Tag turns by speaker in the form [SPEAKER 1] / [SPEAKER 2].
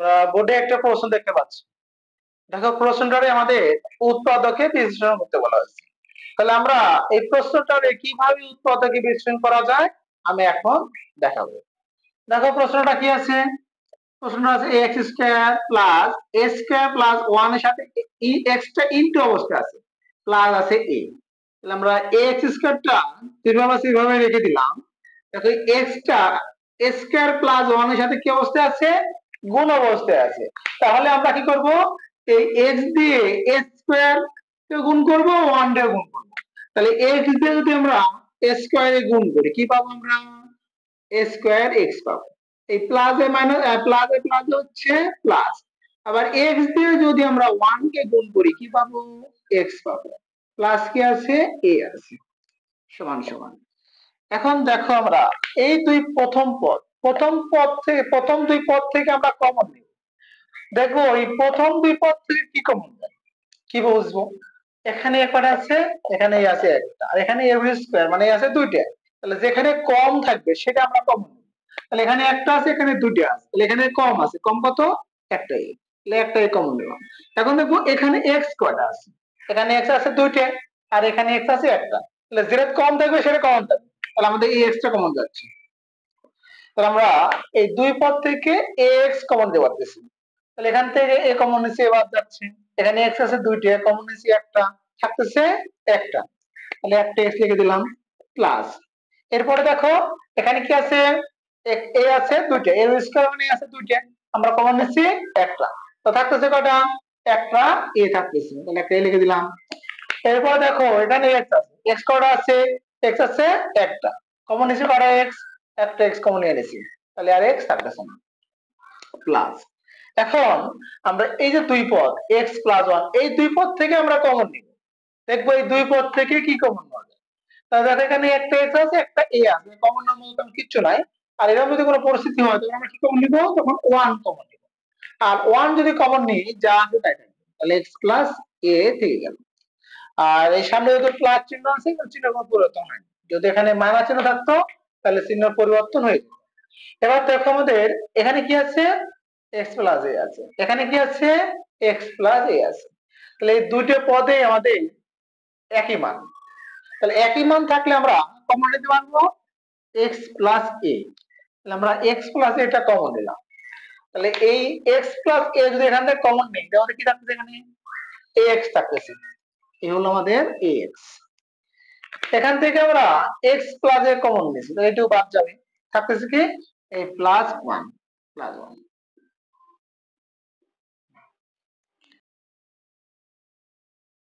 [SPEAKER 1] আমরা বোর্ডে একটা প্রশ্ন দেখতে পাচ্ছি। দেখো প্রশ্নটারে আমাদের উৎপাদকে বিশ্লেষণ করতে বলা হয়েছে। তাহলে আমরা এই প্রশ্নটারে কিভাবে উৎপাদকে বিশ্লেষণ করা যায় আমি এখন দেখাবো। দেখো প্রশ্নটা কি আছে, প্রশ্নটা আছে এক্স স্কয়ার প্লাস এ স্কয়ার প্লাস 1 এর সাথে এক্সটা ইনটু অবস্থায় আছে, প্লাস আছে এ। তাহলে আমরা এক্স স্কয়ারটা যেভাবে রেখে দিলাম। দেখো এক্সটা এ স্কয়ার প্লাস 1 এর সাথে কি অবস্থায় আছে, গুণ অবস্থায় আছে। তাহলে আমরা কি করব, এই এক্স দিয়ে এ স্কয়ার কে গুণ করব, 1 দিয়ে গুণ করব। তাহলে এক্স দিয়ে যদি আমরা এ স্কয়ারে গুণ করি কি পাবো আমরা, এ স্কয়ার এক্স পাবো। এই প্লাস এ মাইনাস প্লাস এ প্লাস হচ্ছে প্লাস, আবার এক্স দিয়ে যদি আমরা 1 কে গুণ করি কি পাবো, এক্স পাবো। প্লাস কি আছে, এ আছে, সমান সমান। এখন দেখো আমরা এই প্রথম দুই পদ থেকে আমরা কমন নিব। দেখো এই প্রথম দুই পদ থেকে কি কমন যায়, কি বুঝবো, এখানে একটা আছে, এখানে আছে একটা, আর এখানে এ স্কয়ার মানে আছে দুইটা। তাহলে যেখানে কম থাকবে সেটা আমরা কমন নিব। তাহলে এখানে একটা আছে, এখানে দুইটা আছে, তাহলে এখানে কম আছে, কম কত, একটাই, তাহলে একটাই কমন নিলাম। এখন দেখো এখানে এক্স কয়টা আছে, এখানে এক্স আছে দুইটা, আর এখানে এক্স আছে একটা, তাহলে যেটা কম থাকবে সেটা কমন থাকবে, তাহলে আমাদের এই এক্সটা কমন যাচ্ছে। তাহলে আমরা এই দুই পদ থেকে এক্স কমন দিতে পারতেছি। তাহলে এখান থেকে এ কমন নিচে এবার যাচ্ছে, এখানে এক্স আছে দুইটা, কমন নিচে একটা, থাকতেছে একটা, তাহলে একটা এক্স লিখে দিলাম প্লাস। এরপরে দেখো এখানে কি আছে, এ আছে দুইটা, এ স্কয়ার মানে আছে দুইটা, আমরা কমন নিচ্ছি একটা, তো থাকতেছে কয়টা, একটা এ থাকতেছে, তাহলে একটা এ লিখে দিলাম। এরপরে দেখো এখানে এক্স আছে, এক্স কয়টা আছে, এক্স আছে একটা, কমন নিচ্ছি কয়টা এক্স, একটা এক্স কমন নিয়ে নিছি, তাহলে আর এক্স থাকতেছে না, প্লাস। এখন আমরা এই যে দুই পদ x প্লাস 1, এই দুই পদ থেকে আমরা কমন নিব, দেখবো এই দুই পদ থেকে কি কমন পাওয়া যায়। তাহলে দেখো এখানে একটা x আছে, একটা a আছে, কমন নাম তেমন কিছু নাই। আর এরকম যদি কোনো পরিস্থিতি হয় তখন আমরা কি কমন নিব, তখন 1 কমন নিব। আর 1 যদি কমন নিই যা আছে তাই থাকবে, তাহলে x প্লাস a থেকে গেল। আর এই সামনে যদি প্লাস চিহ্ন আছে চিহ্ন কোনো পরিবর্তন হয় না, যদি এখানে মাইনাস চিহ্ন থাকতো তাহলে চিহ্ন পরিবর্তন হয়ে যেত। এবার দেখো আমাদের এখানে কি আছে, x প্লাস a আছে, এখানে কি আছে, x প্লাস a আছে। তাহলে এই দুইটা পদে আমাদের একই মান, তাহলে একই মান থাকলে আমরা কমন নিতে পারবো x প্লাস a। তাহলে আমরা x প্লাস a টা কমন নিলাম। তাহলে এই x প্লাস a যদি এখান থেকে কমন নিই তাহলে কি থাকতেছে, এখানে ax থাকতেছে, এই হলো আমাদের ax। এখান থেকে আমরা x প্লাস a কমন নিয়েছি, তাহলে এটাও বাদ যাবে, থাকতেছে কি এই প্লাস 1, প্লাস 1।